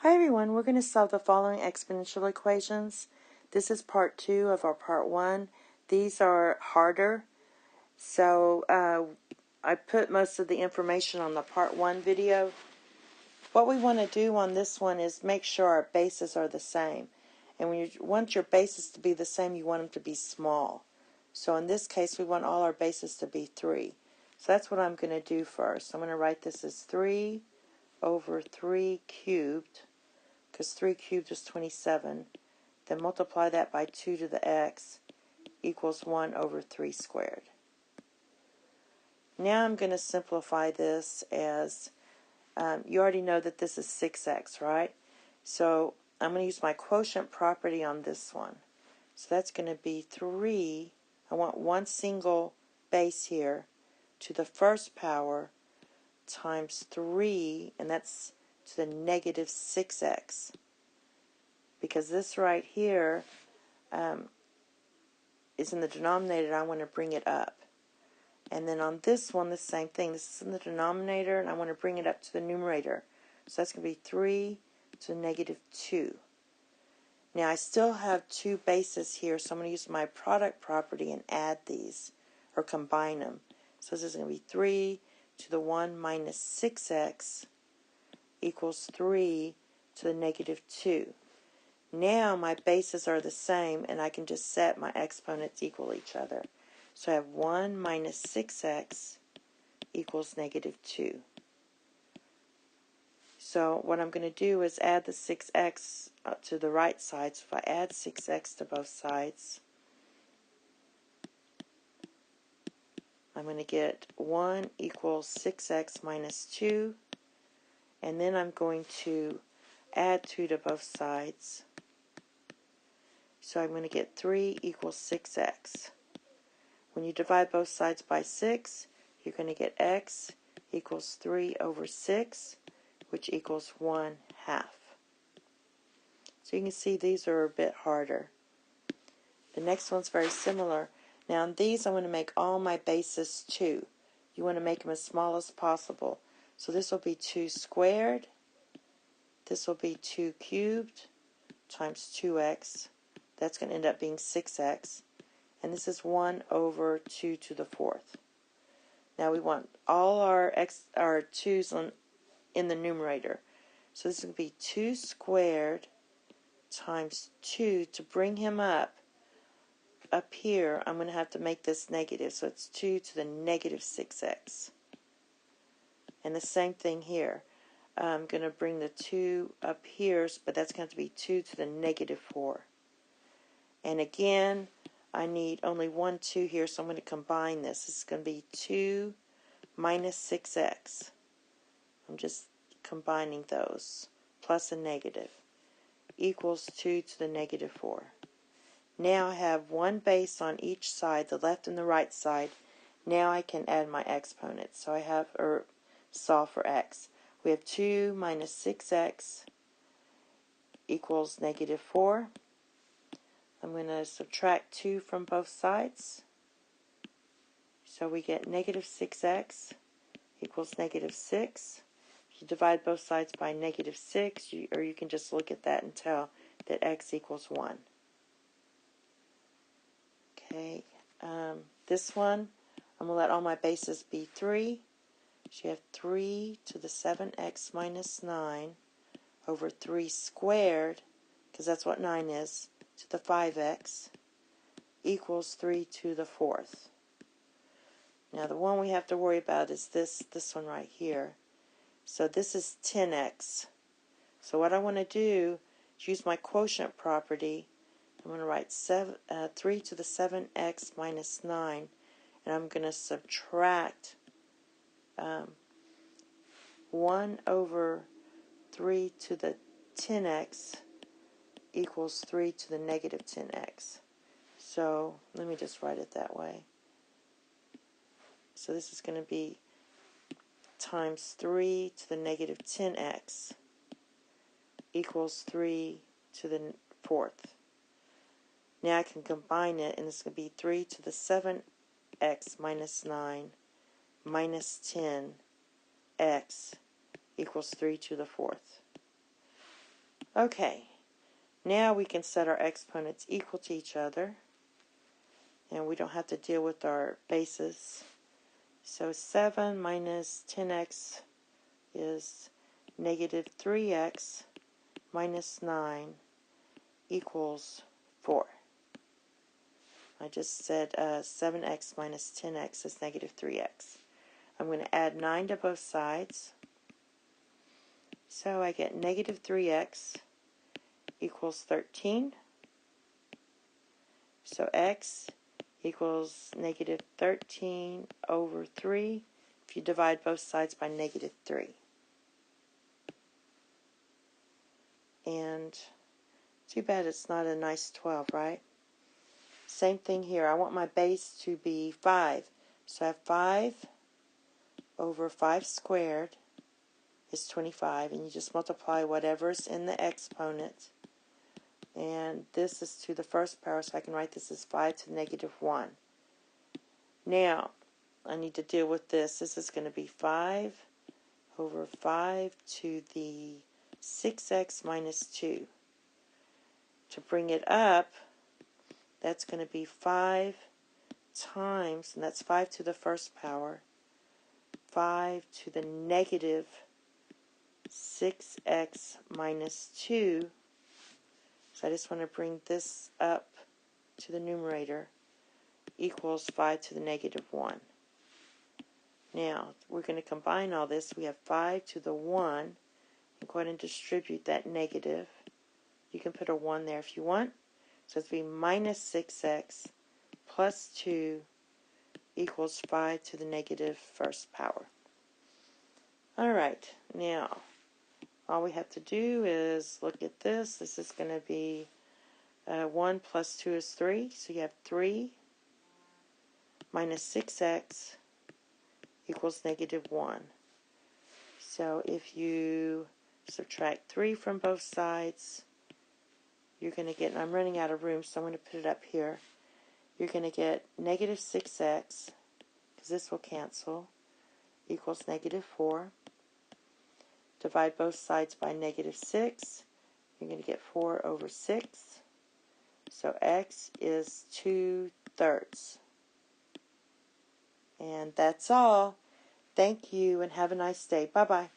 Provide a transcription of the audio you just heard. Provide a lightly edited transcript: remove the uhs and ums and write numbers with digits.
Hi everyone, we're going to solve the following exponential equations. This is part 2 of our part 1. These are harder, so I put most of the information on the part 1 video. What we want to do on this one is make sure our bases are the same. And when you want your bases to be the same, you want them to be small. So in this case, we want all our bases to be 3. So that's what I'm going to do first. I'm going to write this as 3 over 3 cubed, because 3 cubed is 27. Then multiply that by 2 to the x equals 1 over 3 squared. Now I'm going to simplify this as, you already know that this is 6x, right? So I'm going to use my quotient property on this one. So that's going to be 3, I want one single base here, to the first power times 3, and that's to the negative 6x. Because this right here is in the denominator, I want to bring it up. And then on this one, the same thing. This is in the denominator, and I want to bring it up to the numerator. So that's going to be 3 to the negative 2. Now, I still have two bases here, so I'm going to use my product property and add these, or combine them. So this is going to be 3 to the 1 minus 6x equals 3 to the negative 2. Now my bases are the same, and I can just set my exponents equal each other. So I have 1 minus 6x equals negative 2. So what I'm going to do is add the 6x to the right side. So if I add 6x to both sides, I'm going to get 1 equals 6x minus 2. And then I'm going to add 2 to both sides. So I'm going to get 3 equals 6x. When you divide both sides by 6, you're going to get x equals 3 over 6, which equals 1/2. So you can see these are a bit harder. The next one's very similar. Now in these, I'm going to make all my bases 2. You want to make them as small as possible. So this will be 2 squared. This will be 2 cubed times 2x. That's going to end up being 6x. And this is 1 over 2 to the 4th. Now we want all our 2's in the numerator. So this is going to be 2 squared times 2. To bring him up here, I'm going to have to make this negative. So it's 2 to the negative 6x. And the same thing here. I'm going to bring the 2 up here, but that's going to have to be 2 to the negative 4. And again, I need only 1 2 here, so I'm going to combine this. This is going to be 2 minus 6x. I'm just combining those, plus a negative, equals 2 to the negative 4. Now I have one base on each side, the left and the right side. Now I can add my exponents. So I have, or solve for x. We have 2 minus 6x equals negative 4. I'm going to subtract 2 from both sides. So we get negative 6x equals negative 6. If you divide both sides by negative 6, or you can just look at that and tell that x equals 1. Okay, this one, I'm going to let all my bases be 3. So you have 3 to the 7x minus 9 over 3 squared, because that's what 9 is, to the 5x equals 3 to the 4th. Now the one we have to worry about is this one right here. So this is 10x. So what I want to do is use my quotient property. I'm going to write 3 to the 7x minus 9, and I'm going to subtract 1 over 3 to the 10x equals 3 to the negative 10x. So let me just write it that way. So this is going to be times 3 to the negative 10x equals 3 to the 4th. Now I can combine it, and it's going to be 3 to the 7x minus 9 minus 10x equals 3 to the 4th. Okay, now we can set our exponents equal to each other, and we don't have to deal with our bases. So 7 minus 10x is negative 3x minus 9 equals 4. I just said 7x minus 10x is negative 3x. I'm going to add 9 to both sides. So I get negative 3x equals 13. So x equals negative 13 over 3 if you divide both sides by negative 3. And too bad it's not a nice 12, right? Same thing here. I want my base to be 5. So I have 5 over 5 squared is 25, and you just multiply whatever's in the exponent. And this is to the first power, so I can write this as 5 to the negative 1. Now, I need to deal with this. This is going to be 5 over 5 to the 6x minus 2. To bring it up, that's going to be 5 times, and that's 5 to the first power, 5 to the negative 6x minus 2. So I just want to bring this up to the numerator, equals 5 to the negative 1. Now, we're going to combine all this. We have 5 to the 1, and go ahead and distribute that negative. You can put a 1 there if you want. So it's going to be minus 6x plus 2 equals 5 to the negative first power. All right, now, all we have to do is look at this. This is going to be 1 plus 2 is 3. So you have 3 minus 6x equals negative 1. So if you subtract 3 from both sides, you're going to get, and I'm running out of room, so I'm going to put it up here. You're going to get negative 6x, because this will cancel, equals negative 4. Divide both sides by negative 6. You're going to get 4 over 6. So x is 2/3. And that's all. Thank you and have a nice day. Bye-bye.